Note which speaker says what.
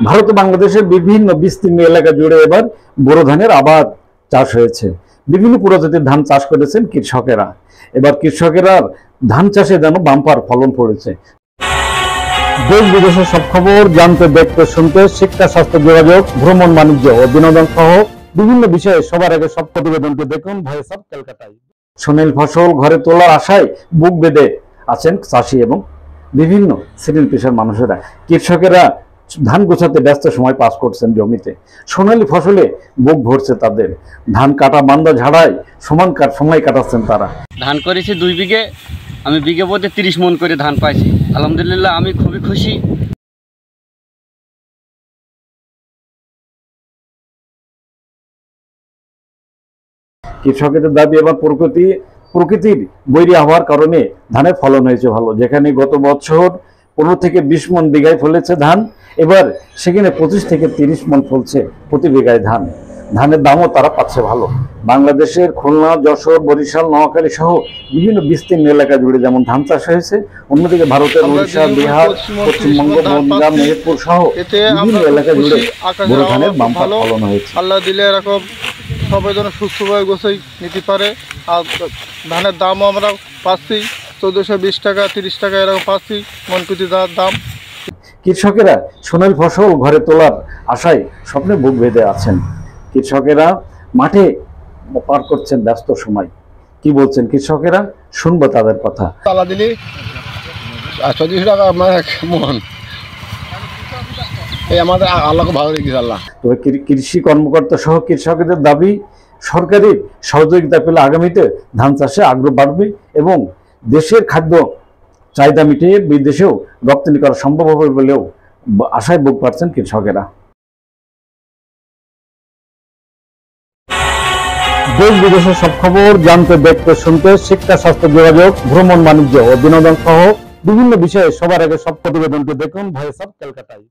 Speaker 1: ভারত ও বাংলাদেশের বিভিন্ন বিস্তীর্ণ এলাকা জুড়ে এবার বোরো ধানের আবাদ চাষ হয়েছে। বিভিন্ন প্রজাতির ধান চাষ করেছেন কৃষকেরা। এবার কৃষকেরা ধান চাষে যেন বাম্পার ফলন পড়েছে। দেশ বিদেশের সব খবর জানতে, দেখতে, শুনতে, শিক্ষা, স্বাস্থ্য, যোগাযোগ, ভ্রমণ, বাণিজ্য ও বিনোদন সহ বিভিন্ন বিষয়ে সবার আগে সব প্রতিবেদনটি দেখুন ভয়েস অফ কলকাতায়। সোনালী ফসল ঘরে তোলার আশায় বুক বেঁধে আছেন চাষি এবং বিভিন্ন শ্রেণীর পেশার মানুষেরা। কৃষকেরা ধান গোছাতে ব্যস্ত সময় পাস করছেন জমিতে। সোনালী ফসলে বুক ভরছে তাদের। ধান কাটা বান্দা ঝাড়ায় সময় কাটাচ্ছেন তারা।
Speaker 2: ধান করেছি 2 বিঘে, আমি বিঘে প্রতি 30 মণ করে ধান পাইছি। আলহামদুলিল্লাহ, আমি খুবই খুশি।
Speaker 1: কৃষকের দাবি এবার প্রকৃতির বৈরী আবহাওয়ার কারণে ধানের ফলন হয়েছে ভালো। যেখানে গত বছর 15 থেকে 20 মণ বিঘায় ফলেছে ধান, এবার সেখানে 25 থেকে 30 মণ ফলছে প্রতি বিঘায় ধান। ধানের দামও তারা পাচ্ছে ভালো। বাংলাদেশের খুলনা, যশোর, বরিশাল, নোয়াখালী সহ বিভিন্ন বিস্তীর্ণ এলাকা জুড়ে যেমন ধান চাষ হয়েছে, অন্যদিকে ভারতের উড়িষ্যা, বিহার, পশ্চিমবঙ্গ, বনগাঁ, মেহেরপুর সহ বিভিন্ন এলাকা জুড়ে বোরো ধানের বাম্পার ফলন হয়েছে।
Speaker 3: আল্লাহ দিলে এরকম সবাই যেন সুস্থভাবে গোছাই নিতে পারে। আর ধানের দামও আমরা পাচ্ছি 1420 টাকা, 30 টাকা এরকম পাচ্ছি মণ প্রতি দাম।
Speaker 1: কৃষকেরা সোনালী ফসল ঘরে তোলার আশায় স্বপ্নে বুক বেঁধে আছেন। কৃষকেরা মাঠে পার করছেন ব্যস্ত সময়। কি বলছেন কৃষকেরা, শুনবো তাদের কথা।
Speaker 3: তালা দিলি 34 টাকা আমার মণ, এই আমাদের আল্লাহকে ভালো রেখেছে আল্লাহ।
Speaker 1: তবে কৃষি কর্মকর্তা সহ কৃষকদের দাবি, সরকারি সহযোগিতা পেলে আগামীতে ধান চাষে আগ্রহ বাড়বে এবং দেশের খাদ্য চাহিদা মিটিয়ে বিদেশেও রপ্তানি করা সম্ভব হবে বলেও আশায় বুক পাচ্ছেন কৃষকেরা। দেশ বিদেশের সব খবর জানতে, দেখতে, শুনতে, শিক্ষা, স্বাস্থ্য, যোগাযোগ, ভ্রমণ, বাণিজ্য ও বিনোদন সহ বিভিন্ন বিষয়ে সবার আগে সব প্রতিবেদনটি দেখুন ভয়েস অফ কলকাতায়।